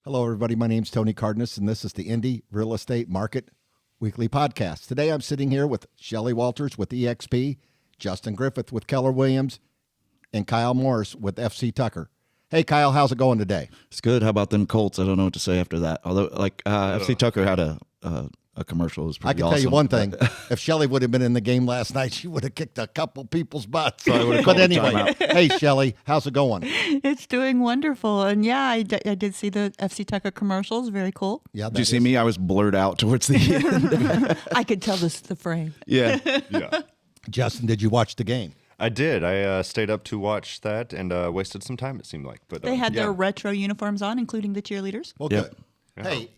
Hello, everybody. My name's Tony Cardenas, and this is the Indy Real Estate Market Weekly Podcast. Today, I'm sitting here with Shelly Walters with EXP, Justin Griffith with Keller Williams, and Kyle Morris with FC Tucker. Hey, Kyle, how's it going today? It's good. How about them Colts? I don't know what to say after that. Although, FC Tucker had a commercial. It was pretty awesome. I can tell you one thing. If Shelly would have been in the game last night, she would have kicked a couple people's butts. But anyway, hey, Shelly, how's it going? It's doing wonderful. And yeah, I did see the FC Tucker commercials. Very cool. Yeah, Did you see me? I was blurred out towards the end. I could tell the frame. Yeah. Justin, did you watch the game? I did. I stayed up to watch that and wasted some time, it seemed like. But They had their retro uniforms on, including the cheerleaders. Well, Yep. good. Hey,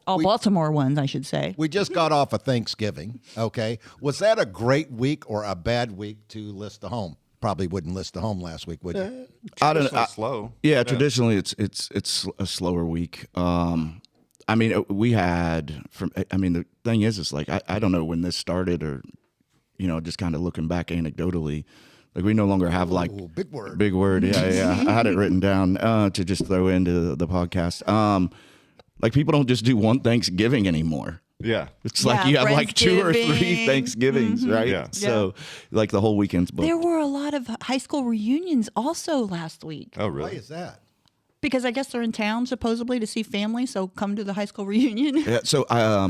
All Baltimore ones, I should say. we just got off of Thanksgiving, okay? Was that a great week or a bad week to list a home? Probably wouldn't list a home last week, would you? I don't know. Slow. Yeah, traditionally it's a slower week. I mean, we had the thing is like I don't know when this started or just kind of looking back anecdotally. Like we no longer have like big word. Big word. Yeah. I had it written down to just throw into the podcast. Like people don't just do one Thanksgiving anymore. Yeah. It's like you have like 2 or 3 Thanksgivings, right? Yeah. So like the whole weekend's booked. There were a lot of high school reunions also last week. Oh, Why really? is that? Because I guess they're in town supposedly to see family, so come to the high school reunion. Yeah, so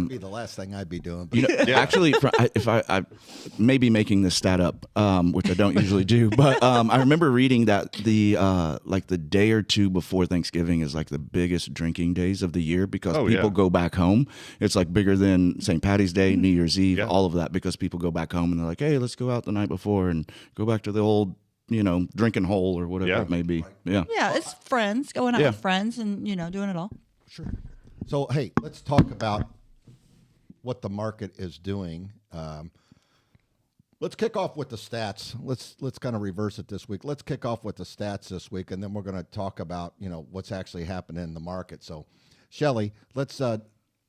Be the last thing I'd be doing. But actually, if I may be making this stat up, which I don't usually do, but I remember reading that the day or two before Thanksgiving is like the biggest drinking days of the year because people go back home. It's like bigger than St. Patty's Day, New Year's Eve, all of that because people go back home and they're like, hey, let's go out the night before and go back to the old drinking hole or whatever it may be. Yeah. Yeah, it's friends, going out with friends and, doing it all. Sure. So, hey, let's talk about what the market is doing. Let's kick off with the stats. Let's kind of reverse it this week. Let's kick off with the stats this week, and then we're going to talk about, what's actually happening in the market. So, Shelly, let's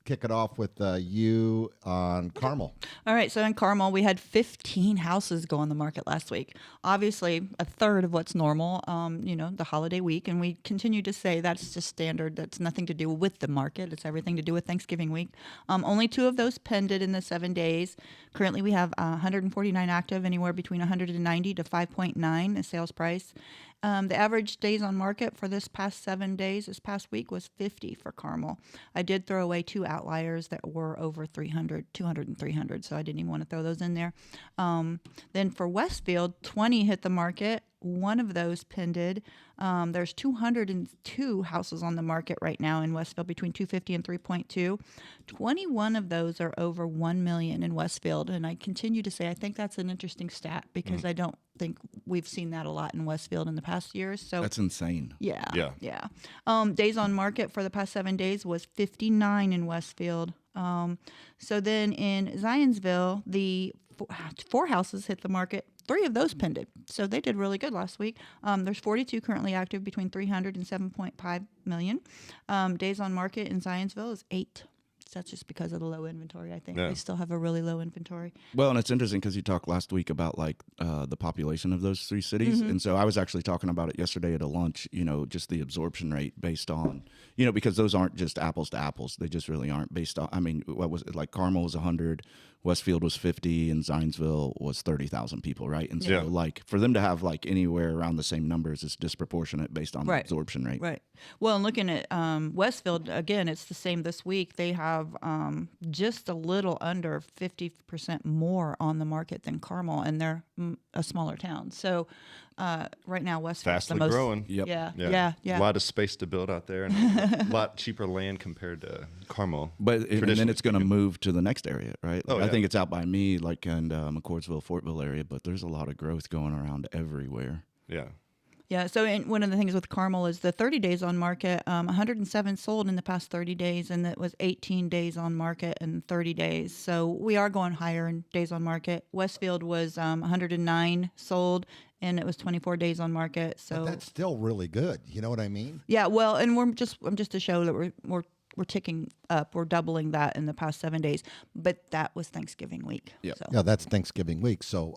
kick it off with you on Carmel. All right, so in Carmel, we had 15 houses go on the market last week. Obviously, a third of what's normal, the holiday week, and we continue to say that's just standard. That's nothing to do with the market. It's everything to do with Thanksgiving week. Only 2 of those pended in the 7 days. Currently, we have 149 active, anywhere between 190 to 5.9 the sales price. The average days on market for this past 7 days, this past week, was 50 for Carmel. I did throw away 2 outliers that were over 200 and 300, so I didn't even want to throw those in there. Then for Westfield, 20 hit the market. 1 of those pended. There's 202 houses on the market right now in Westfield, between 250 and 3.2. 21 of those are over 1 million in Westfield, and I continue to say I think that's an interesting stat because I don't think we've seen that a lot in Westfield in the past years. So That's insane. Yeah. Days on market for the past 7 days was 59 in Westfield. So then in Zionsville, the 4 houses hit the market. 3 of those pended. So they did really good last week. There's 42 currently active, between 300 and 7.5 million. Days on market in Zionsville is 8. So that's just because of the low inventory, I think. They still have a really low inventory. Well, and it's interesting because you talked last week about the population of those 3 cities. And so I was actually talking about it yesterday at a lunch, just the absorption rate based on, because those aren't just apples to apples. They just really aren't based on, what was it? Like Carmel was 100, Westfield was 50, and Zionsville was 30,000 people, right? And so for them to have anywhere around the same numbers is disproportionate based on the absorption rate. Right. Well, and looking at Westfield, again, it's the same this week. They have just a little under 50% more on the market than Carmel, and they're a smaller town. So right now, Westfield's Fastly the most growing. Yep. Yeah. A lot of space to build out there and a lot cheaper land compared to Carmel. But and then it's going to move to the next area, right? Oh, I think it's out by me, in McCordsville, Fortville area, but there's a lot of growth going around everywhere. Yeah. Yeah, so one of the things with Carmel is the 30 days on market, 107 sold in the past 30 days, and it was 18 days on market in 30 days. So we are going higher in days on market. Westfield was 109 sold, and it was 24 days on market. So But that's still really good. You know what I mean? Yeah, well, and I'm just to show that we're ticking up. We're doubling that in the past 7 days, but that was Thanksgiving week. Yep. So. Yeah, that's Thanksgiving week. So,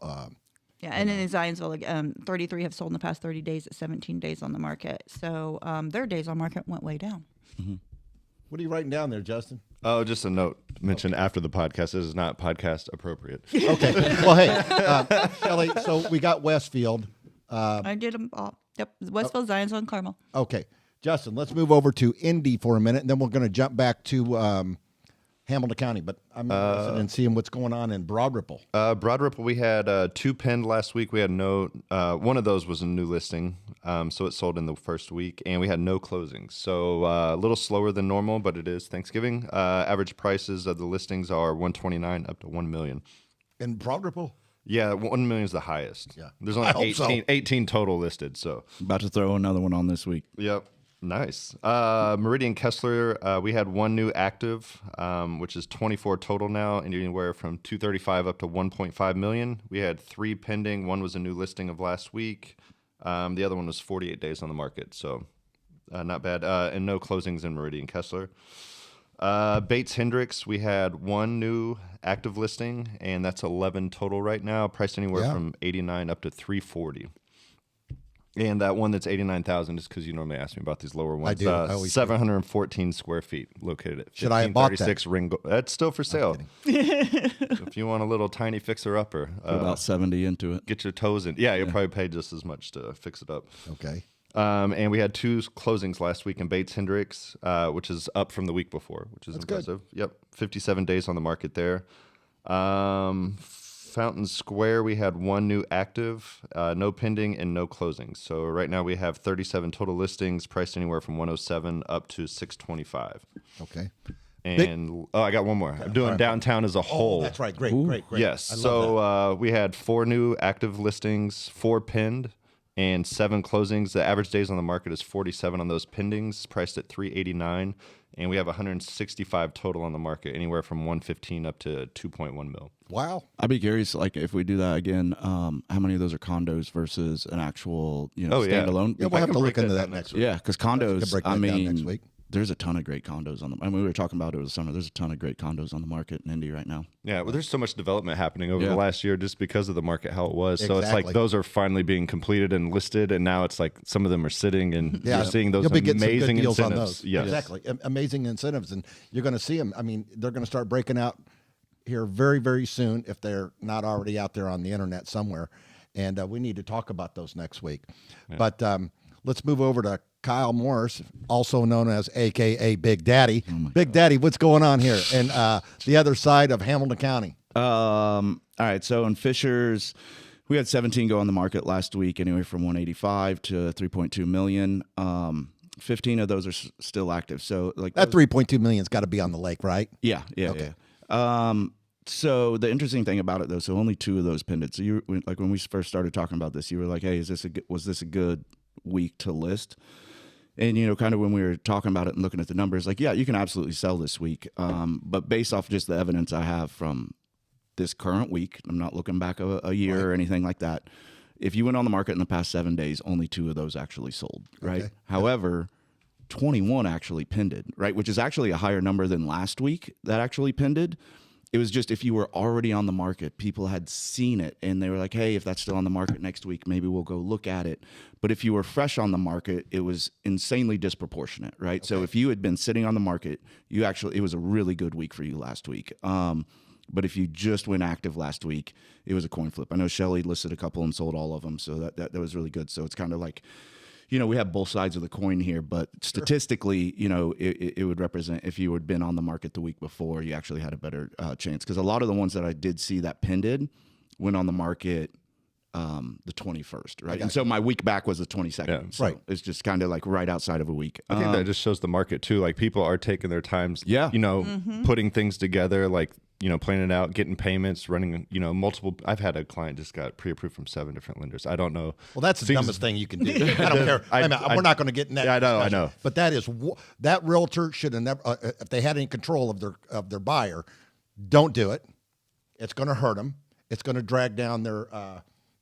yeah, and then in Zionsville, 33 have sold in the past 30 days at 17 days on the market. So their days on market went way down. Mm-hmm. What are you writing down there, Justin? Oh, just a note. Mention after the podcast. This is not podcast appropriate. Okay. Well, hey, Shelly, so we got Westfield. I did them all. Yep. Westville, Zionsville, Carmel. Okay. Justin, let's move over to Indy for a minute, and then we're going to jump back to Hamilton County. But I'm interested in seeing what's going on in Broad Ripple. Broad Ripple, we had 2 penned last week. We had no, one of those was a new listing, so it sold in the first week, and we had no closings. So a little slower than normal, but it is Thanksgiving. Average prices of the listings are $129 up to $1 million. In Broad Ripple? Yeah, $1 million is the highest. Yeah. There's I only hope so. 18 total listed. So, About to throw another one on this week. yep. Nice. Meridian Kessler, we had 1 new active, which is 24 total now, and anywhere from 235 up to 1.5 million. We had 3 pending. 1 was a new listing of last week. The other one was 48 days on the market, so not bad. And no closings in Meridian Kessler. Bates Hendricks, we had 1 new active listing, and that's 11 total right now, priced anywhere from 89 up to 340. And that one that's 89,000 is because you normally ask me about these lower ones. I do. I always do. 714 square feet, located at Should I have bought that? 1536 Ringo. That's still for sale. If you want a little tiny fixer upper, Put about 70 into it. get your toes in. Yeah, you'll probably pay just as much to fix it up. Okay. And we had 2 closings last week in Bates Hendricks, which is up from the week before, which is impressive. Yep, 57 days on the market there. Fountain Square, we had 1 new active, no pending, and no closings. So right now we have 37 total listings, priced anywhere from 107 up to 625. Okay. And I got one more. I'm doing downtown as a whole. That's right. Great. Great. Yes. I love that. So we had 4 new active listings, 4 pinned, and 7 closings. The average days on the market is 47 on those pendings, priced at 389, and we have 165 total on the market, anywhere from 115 up to 2.1 mil. Wow. I'd be curious, like, if we do that again, how many of those are condos versus an actual, standalone? Yeah, we'll have to look break into that that down next week. Yeah, because Can condos, break I that down next mean, week. there's a ton of great condos on the. I mean, we were talking about it over the summer. There's a ton of great condos on the market in Indy right now. Yeah, well, there's so much development happening over Yeah. the last year just because of the market, how it was. So it's Exactly. like those are finally being completed and listed, and now it's like some of them are sitting, and Yeah. you're seeing those You'll be getting some good amazing deals incentives. on those. Yes. Exactly. Amazing incentives. And you're going to see them. I mean, they're going to start breaking out here very, very soon if they're not already out there on the internet somewhere. And we need to talk about those next week. Yeah. But let's move over to Kyle Morris, also known as AKA Big Daddy. Big Daddy, what's going on here? And the other side of Hamilton County. All right. So in Fishers, we had 17 go on the market last week, anyway from 185 to 3.2 million. 15 of those are still active. So like That 3.2 million's got to be on the lake, right? Yeah. So the interesting thing about it, though, so only 2 of those pended. So you like when we first started talking about this, you were like, "Hey, was this a good week to list?" And kind of when we were talking about it and looking at the numbers, like, yeah, you can absolutely sell this week, but based off just the evidence I have from this current week, I'm not looking back a year or anything like that. If you went on the market in the past 7 days, only 2 of those actually sold, right? Okay. However, 21 actually pended, right? Which is actually a higher number than last week that actually pended. It was just if you were already on the market, people had seen it and they were like, hey, if that's still on the market next week, maybe we'll go look at it. But if you were fresh on the market, it was insanely disproportionate, right? Okay. So if you had been sitting on the market, it was a really good week for you last week. But if you just went active last week, it was a coin flip. I know Shelly listed a couple and sold all of them, so that was really good. So it's kind of like, we have both sides of the coin here, but statistically, it would represent if you had been on the market the week before, you actually had a better chance. Because a lot of the ones that I did see that pended went on the market the 21st, right? And so my week back was the 22nd. Yeah. So right. It's just kind of like right outside of a week. I think that just shows the market too. Like people are taking their times, Mm-hmm. putting things together, like, planning it out, getting payments, running, multiple. I've had a client just got pre-approved from 7 different lenders. I don't know. Well, that's the dumbest thing you can do. I don't care. We're not going to get in that. Yeah, I know. But that realtor should have never, if they had any control of their buyer, don't do it. It's going to hurt them. It's going to drag down their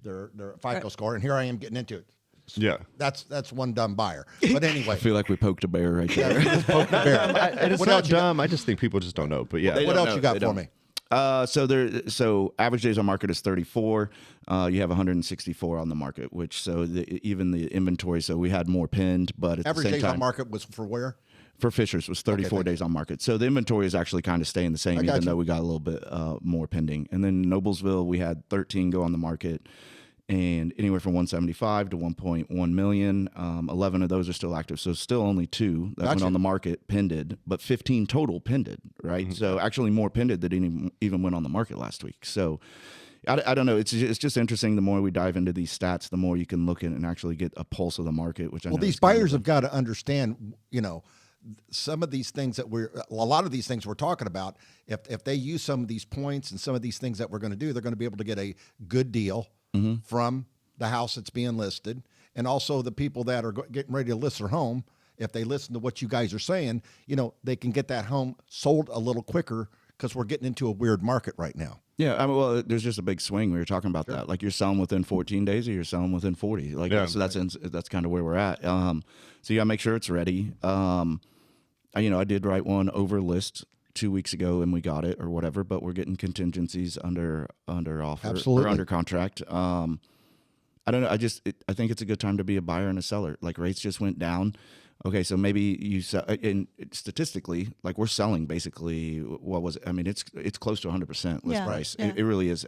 FICO score. And here I am getting into it. Yeah, that's one dumb buyer. But anyway, I feel like we poked a bear right there. just poked the bear. And it's What not else you got? dumb. I just think people just don't know. But yeah, What else you got for me? So average days on market is 34. You have 164 on the market, which even the inventory. So we had more pinned, but at Average the same days time, on market was for where? For Fisher's was 34 thank days on market. So the inventory is actually kind of staying the same, even you. though we got a little bit more pending. And then Noblesville, we had 13 go on the market, and anywhere from 175 to 1.1 million. 11 of those are still active. So still only 2 that went on the market pended, but 15 total pended, right? So actually more pended than even went on the market last week. So I don't know. It's just interesting. The more we dive into these stats, the more you can look at and actually get a pulse of the market, which I know these buyers have got to understand, some of these things a lot of these things we're talking about, if they use some of these points and some of these things that we're going to do, they're going to be able to get a good deal from the house that's being listed. And also the people that are getting ready to list their home, if they listen to what you guys are saying, they can get that home sold a little quicker because we're getting into a weird market right now. Yeah, I mean, well, there's just a big swing. We were talking about that. Like you're selling within 14 days, or you're selling within 40. So that's kind of where we're at. So you gotta make sure it's ready. I did write one over list 2 weeks ago, and we got it or whatever. But we're getting contingencies under offer Absolutely. or under contract. I don't know. I think it's a good time to be a buyer and a seller. Like rates just went down. Okay, so maybe you sell, and statistically, like we're selling basically what was it? I mean, it's close to 100% list price. Yeah. It really is.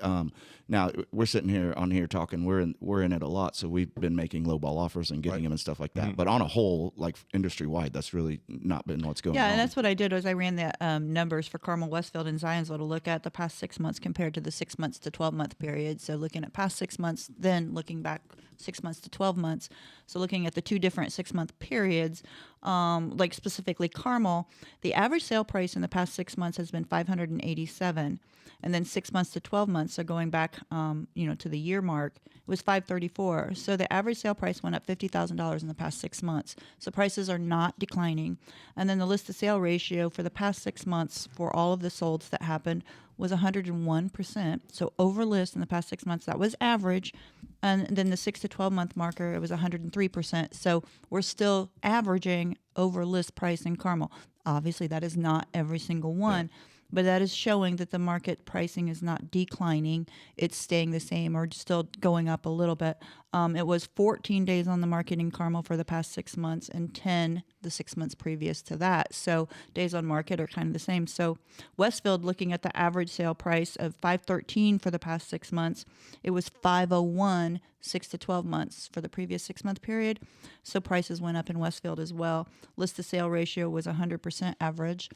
Now we're sitting here talking. We're in it a lot, so we've been making lowball offers and getting them and stuff like that. But on a whole, like industry wide, that's really not been what's going on. Yeah, and that's what I did was I ran the numbers for Carmel, Westfield, and Zionsville to look at the past 6 months compared to the 6 months to 12-month period. So looking at past 6 months, then looking back 6 months to 12 months. So looking at the 2 different 6-month periods, like specifically Carmel, the average sale price in the past 6 months has been $587, and then 6 months to 12 months, so going back, to the year mark, it was $534. So the average sale price went up $50,000 in the past 6 months. So prices are not declining. And then the list to sale ratio for the past 6 months for all of the solds that happened was 101%. So over list in the past 6 months, that was average. And then the 6 to 12 month marker, it was 103%. So we're still averaging over list price in Carmel. Obviously, that is not every single one, but that is showing that the market pricing is not declining. It's staying the same or still going up a little bit. It was 14 days on the market in Carmel for the past 6 months and 10 the 6 months previous to that. So days on market are kind of the same. So Westfield, looking at the average sale price of $513 for the past 6 months, it was $501 6 to 12 months for the previous 6 month period. So prices went up in Westfield as well. List to sale ratio was 100% average.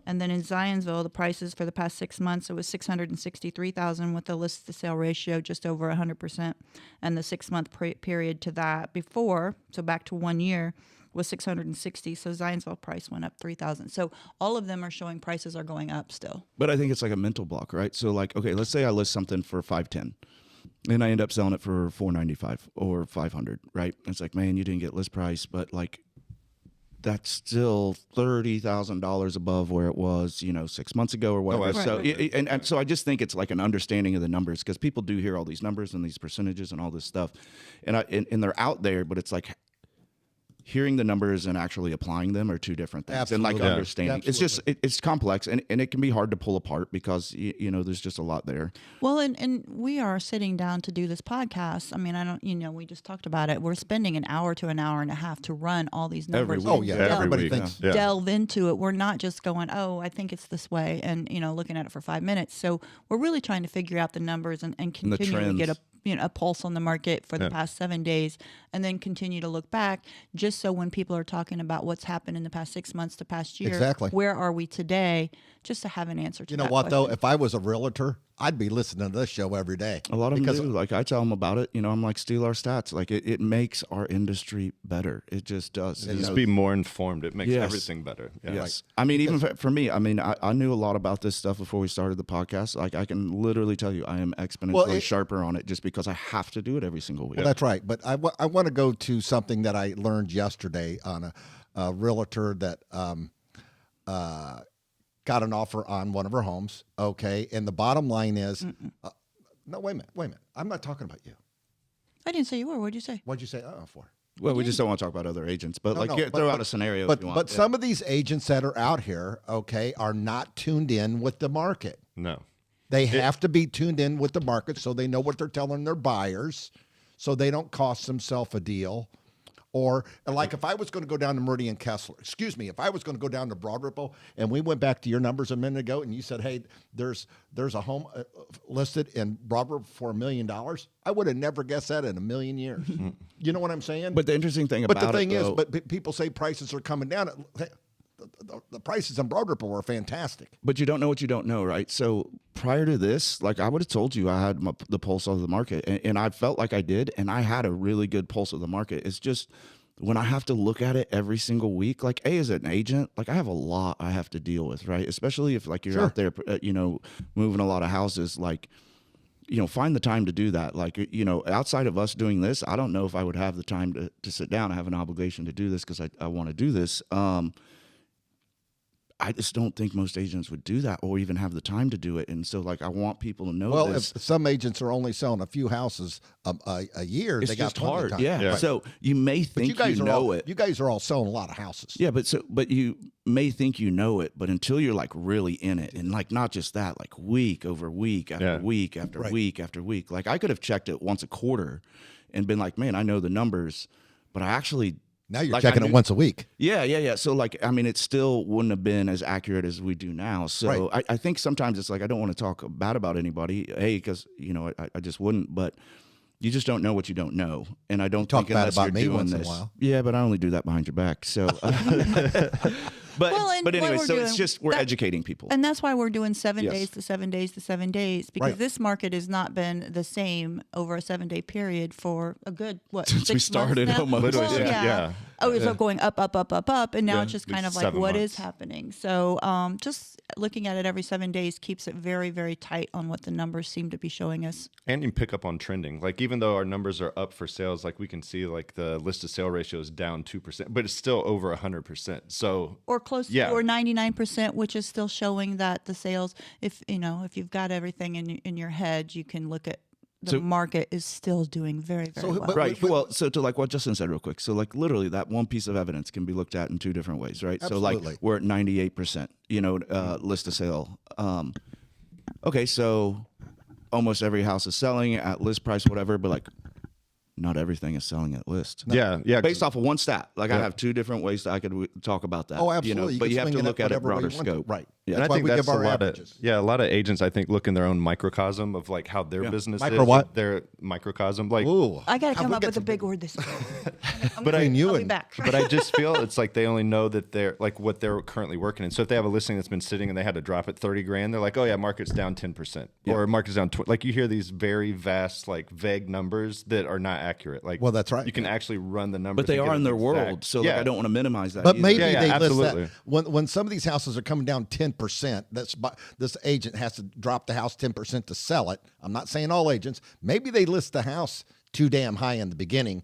And then in Zionsville, the prices for the past 6 months, it was $663,000 with the list to sale ratio just over 100%. And the 6 month period to that before, so back to 1 year, was $660. So Zionsville price went up $3,000. So all of them are showing prices are going up still. But I think it's like a mental block, right? So like, okay, let's say I list something for $510. And I end up selling it for $495 or $500, right? It's like, man, you didn't get list price, but like that's still $30,000 above where it was, 6 months ago or whatever. Right, so, right. And so I just think it's like an understanding of the numbers because people do hear all these numbers and these percentages and all this stuff, and they're out there, but it's like hearing the numbers and actually applying them are two different things. Absolutely. And like understanding, Absolutely. it's just it's complex and it can be hard to pull apart because there's just a lot there. Well, and we are sitting down to do this podcast. I mean, I don't, we just talked about it. We're spending an hour to an hour and a half to run all these numbers. Every week. Oh, yeah. Delve- Everybody week. thinks. Yeah. delve into it. We're not just going, I think it's this way, and looking at it for 5 minutes. So we're really trying to figure out the numbers and continue to get a pulse on the market for the past 7 days, and then continue to look back, just so when people are talking about what's happened in the past 6 months to past year, Exactly. where are we today, just to have an answer to You know that what, though? question. If I was a realtor, I'd be listening to this show every day. A lot of because them do. Like I tell them about it. I'm like, steal our stats. Like it makes our industry better. It just does. Just be more informed. It makes Yes. everything better. Yeah. Yes. I mean, even for me, I mean, I knew a lot about this stuff before we started the podcast. Like I can literally tell you I am exponentially sharper on it just because I have to do it every single week. Well, that's right. But I want to go to something that I learned yesterday on a realtor that got an offer on one of her homes. Okay. And the bottom line is, no, wait a minute. I'm not talking about you. I didn't say you were. What'd you say? What'd you say for? Well, we just don't want to talk about other agents, but throw out a scenario if you want. But some of these agents that are out here, okay, are not tuned in with the market. No. They have to be tuned in with the market so they know what they're telling their buyers, so they don't cost themselves a deal. Or like if I was going to go down to Meridian Kessler, if I was going to go down to Broad Ripple, and we went back to your numbers a minute ago, and you said, "Hey, there's a home listed in Broad Ripple for $1 million," I would have never guessed that in a million years. You know what I'm saying? But the interesting thing But about the thing it, is, though, but people say prices are coming down. The prices in Broad Ripple were fantastic. but you don't know what you don't know, right? So prior to this, like I would have told you I had the pulse of the market, and I felt like I did, and I had a really good pulse of the market. It's just when I have to look at it every single week, like as an agent, like I have a lot I have to deal with, right? Especially if like you're out there, moving a lot of houses, like, find the time to do that. Like, outside of us doing this, I don't know if I would have the time to sit down. I have an obligation to do this because I want to do this. I just don't think most agents would do that or even have the time to do it. And so, like, I want people to know this. If some agents are only selling a few houses a year, It's they got just plenty of hard. time. Yeah. Right. So you may But think you guys know it. You guys are all selling a lot of houses. Yeah, but you may think you know it, but until you're like really in it, and like not just that, like week over week after week after week after week. Like I could have checked it once a quarter and been like, man, I know the numbers, but I actually Now you're like, checking I it knew- once a week. Yeah. So like, I mean, it still wouldn't have been as accurate as we do now. So I think sometimes it's like I don't want to talk bad about anybody, because I just wouldn't, but. You just don't know what you don't know, and I don't talk think bad unless about you're me doing once in a this. while. Yeah, but I only do that behind your back. So, but Well, and but what anyway, we're so it's doing- just we're that- educating people. And that's why we're doing 7 Yes. days to 7 days to 7 days, because Right. this market has not been the same over a 7 day period for a good, Since we 6 started months now? almost. Literally, Well, yeah. Oh, so going up, and now Yeah, it's just like kind of like 7 what is months. happening. So just looking at it every 7 days keeps it very, very tight on what the numbers seem to be showing us. And you can pick up on trending. Like even though our numbers are up for sales, like we can see like the list to sale ratio is down 2%, but it's still over 100%. So Or close Yeah. to, or 99%, which is still showing that the sales, if you've got everything in your head, you can look at the So- market is still doing very, very well. but- Right. Well, so to like what Justin said real quick. So like literally that one piece of evidence can be looked at in two different ways, right? So Absolutely. like we're at 98%, list to sale. Okay, so almost every house is selling at list price, whatever, but like not everything is selling at list. yeah. Based off of one stat. Like I have two different ways that I could talk about that. Oh, absolutely. But can you have swing to it look at it whatever way broader you want to. scope. Right. Yeah. And That's I why think we that's give our a lot averages. of a lot of agents I think look in their own microcosm of like how their business Micro is. what? Their microcosm. Like Ooh. I got to Have come we up got with a some big word this time. Between you I'll be and- back. but I just feel it's like they only know that they're like what they're currently working in. So if they have a listing that's been sitting and they had to drop it 30 grand, they're like, oh yeah, market's down 10% or market's down. Like you hear these very vast, like vague numbers that are not accurate. Like, Well, that's right. You can actually run the numbers. But they and get are in an their exact- world. So yeah. like I don't want to minimize that. But either. maybe Yeah, they absolutely. list that when some of these houses are coming down 10%. This agent has to drop the house 10% to sell it. I'm not saying all agents. Maybe they list the house too damn high in the beginning.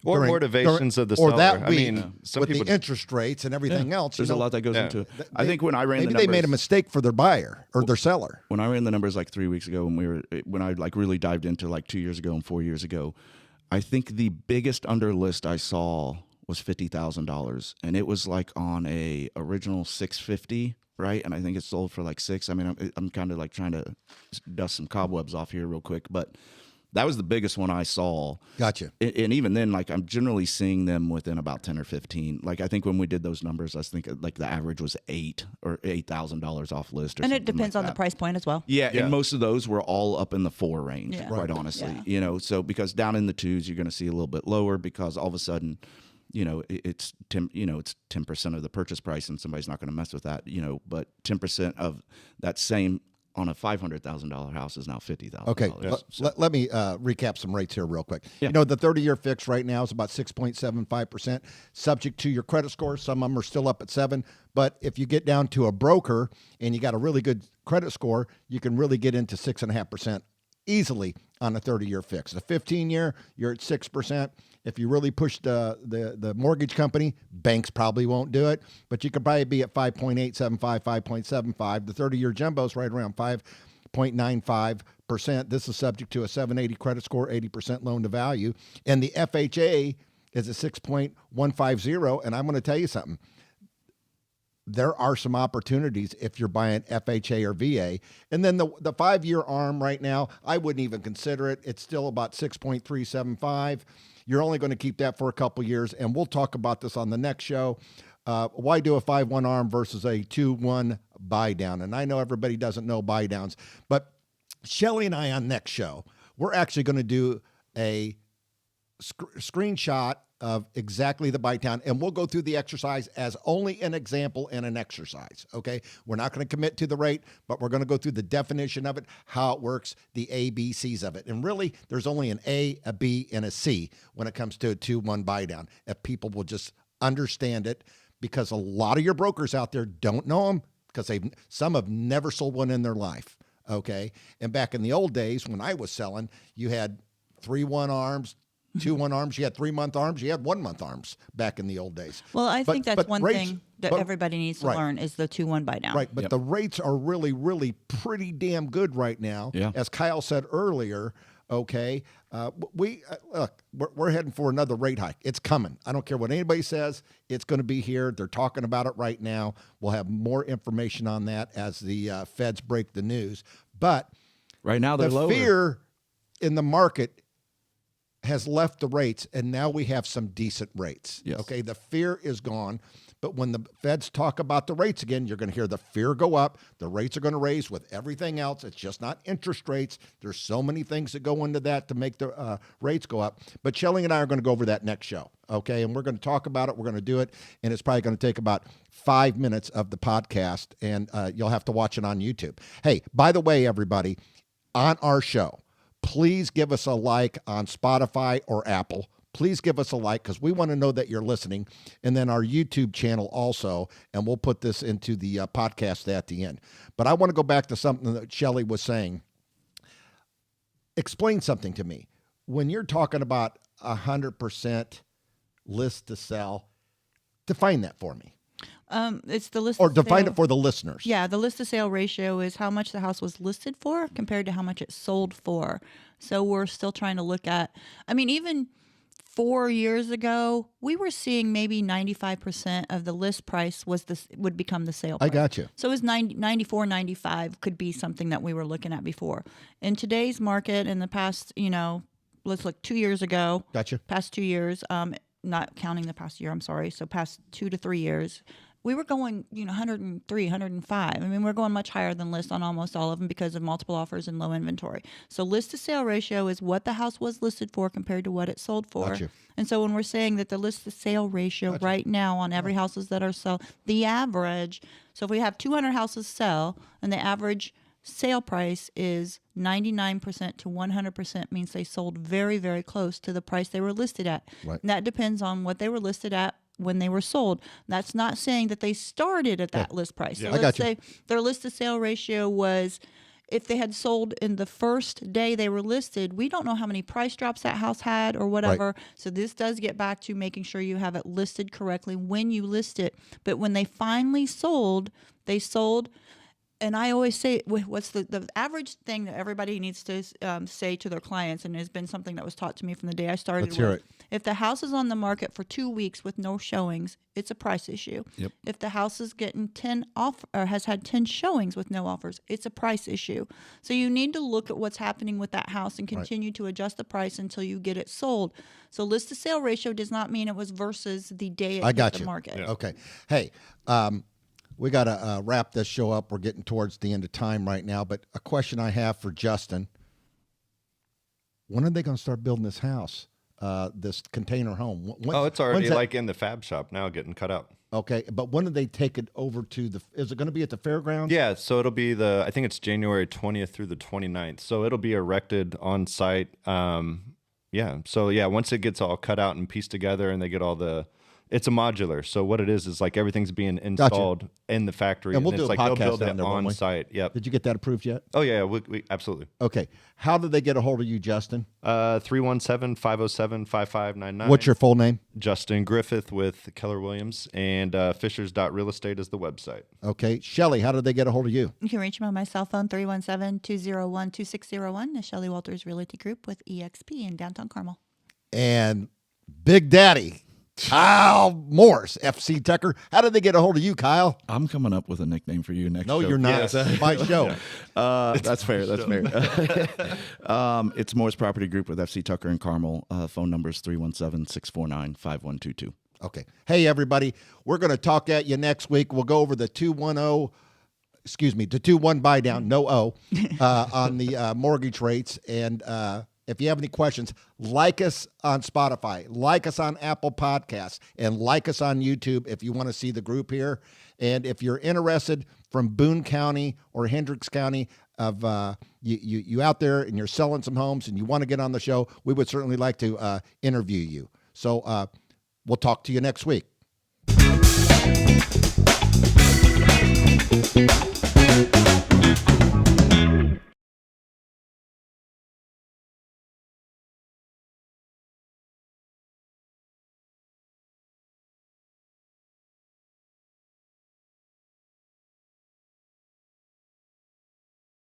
Or motivations of the or seller. that I week mean, some with people the interest rates and everything else. There's a lot that goes into it. I think when I ran maybe the they numbers, made a mistake for their buyer or their seller. when I ran the numbers like 3 weeks ago, when I like really dived into like 2 years ago and 4 years ago, I think the biggest under list I saw was $50,000, and it was like on a original 650, right? And I think it sold for like $6. I mean, I'm kind of like trying to dust some cobwebs off here real quick, but that was the biggest one I saw. Gotcha. And even then, like I'm generally seeing them within about 10 or 15. Like I think when we did those numbers, I think like the average was $8,000 off list, or And it something depends like on the that. price point as well. Yeah, Yeah. and most of those were all up in the 4 range, Yeah. quite honestly. Yeah. So because down in the 2s, you're going to see a little bit lower because all of a sudden, it's 10% of the purchase price, and somebody's not going to mess with that. But 10% of that same on a $500,000 house is now $50,000. Okay, So- let me recap some rates here real quick. Yeah. The 30-year fix right now is about 6.75%, subject to your credit score. Some of them are still up at 7, but if you get down to a broker and you got a really good credit score, you can really get into 6.5% easily on a 30-year fix. The 15-year, you're at 6%. If you really push the mortgage company, banks probably won't do it, but you could probably be at 5.875, 5.75. The 30-year jumbo's right around 5.95%. This is subject to a 780 credit score, 80% loan to value. And the FHA is at 6.150. And I'm going to tell you something. There are some opportunities if you're buying FHA or VA. And then the 5-year ARM right now, I wouldn't even consider it. It's still about 6.375. You're only going to keep that for a couple years, and we'll talk about this on the next show. Why do a 5-1 arm versus a 2-1 buy down? And I know everybody doesn't know buy downs, but Shelly and I on next show, we're actually going to do a screenshot of exactly the buy down, and we'll go through the exercise as only an example and an exercise, okay? We're not going to commit to the rate, but we're going to go through the definition of it, how it works, the A, B, C's of it. And really, there's only an A, a B, and a C when it comes to a 2-1 buy down, if people will just understand it, because a lot of your brokers out there don't know them, because some have never sold one in their life, okay? And back in the old days when I was selling, you had 3-1 arms, 2-1 arms, you had 3-month arms, you had 1-month arms back in the old days. Well, I think that's one rates, thing that everybody needs to learn is the 2-1 buy down. Right, but the rates are really, really pretty damn good right now. Yeah. As Kyle said earlier, okay, we're heading for another rate hike. It's coming. I don't care what anybody says. It's going to be here. They're talking about it right now. We'll have more information on that as the feds break the news. But right now they're the lower. fear in the market has left the rates, and now we have some decent rates. Yes. Okay, the fear is gone. But when the feds talk about the rates again, you're going to hear the fear go up. The rates are going to raise with everything else. It's just not interest rates. There's so many things that go into that to make the rates go up. But Shelly and I are going to go over that next show, okay? And we're going to talk about it. We're going to do it, and it's probably going to take about 5 minutes of the podcast, and you'll have to watch it on YouTube. Hey, by the way, everybody, on our show, please give us a like on Spotify or Apple. Please give us a like, because we want to know that you're listening. And then our YouTube channel also, and we'll put this into the podcast at the end. But I want to go back to something that Shelly was saying. Explain something to me. When you're talking about 100% list to sell, define that for me. It's the list Or to define sale. it for the listeners. Yeah, the list to sale ratio is how much the house was listed for compared to how much it sold for. So we're still trying to look at, even 4 years ago, we were seeing maybe 95% of the list price would become the sale price. I got you. So it was 94, 95 could be something that we were looking at before. In today's market, in the past, let's look 2 years ago. Gotcha. Past 2 years, not counting the past year, I'm sorry. So past 2 to 3 years, we were going, 103, 105. We're going much higher than list on almost all of them because of multiple offers and low inventory. So list to sale ratio is what the house was listed for compared to what it sold for. Gotcha. And so when we're saying that the list to sale ratio right now on every houses that are sold, the average, so if we have 200 houses sell and the average sale price is 99% to 100%, means they sold very, very close to the price they were listed at. Right. And that depends on what they were listed at when they were sold. That's not saying that they started at that list price. So I let's got you. say their list to sale ratio was, if they had sold in the first day they were listed, we don't know how many price drops that house had or whatever. So this does get back to making sure you have it listed correctly when you list it. But when they finally sold, they sold. And I always say, what's the average thing that everybody needs to say to their clients, and has been something that was taught to me from the day I started. Let's hear it. If the house is on the market for 2 weeks with no showings, it's a price issue. Yep. If the house is getting 10 off or has had 10 showings with no offers, it's a price issue. So you need to look at what's happening with that house and continue to adjust the price until you get it sold. So list to sale ratio does not mean it was versus the day it I hit got the you. market. Yeah. Okay. Hey, we got to wrap this show up. We're getting towards the end of time right now. But a question I have for Justin: when are they going to start building this house, this container home? It's already when's that- like in the fab shop now, getting cut out. Okay, but when do they take it over to the? Is it going to be at the fairgrounds? Yeah, so it'll be I think it's January 20th through the 29th. So it'll be erected on site. Once it gets all cut out and pieced together, and they get all it's a modular. So what it is like everything's being installed in the factory, And we'll it's do a like they'll podcast build down it there, won't on we? site. Yep. Did you get that approved yet? Oh yeah, we absolutely. Okay. How did they get a hold of you, Justin? 317-507-5599. What's your full name? Justin Griffith with Keller Williams, and Fishers.realestate is the website. Okay. Shelly, how did they get a hold of you? You can reach me on my cell phone, 317-201-2601, the Shelly Walters Realty Group with EXP in downtown Carmel. And Big Daddy, Kyle Morse, FC Tucker. How did they get a hold of you, Kyle? I'm coming up with a nickname for you next No, show. you're not. It's my show. That's fair. That's fair. It's Morse Property Group with FC Tucker and Carmel. Phone number is 317-649-5122. Okay. Hey, everybody. We're going to talk at you next week. We'll go over the 2-1 buy down, no O, on the mortgage rates. And if you have any questions, like us on Spotify, like us on Apple Podcasts, and like us on YouTube if you want to see the group here. And if you're interested from Boone County or Hendricks County, of you out there and you're selling some homes and you want to get on the show, we would certainly like to interview you. So we'll talk to you next week.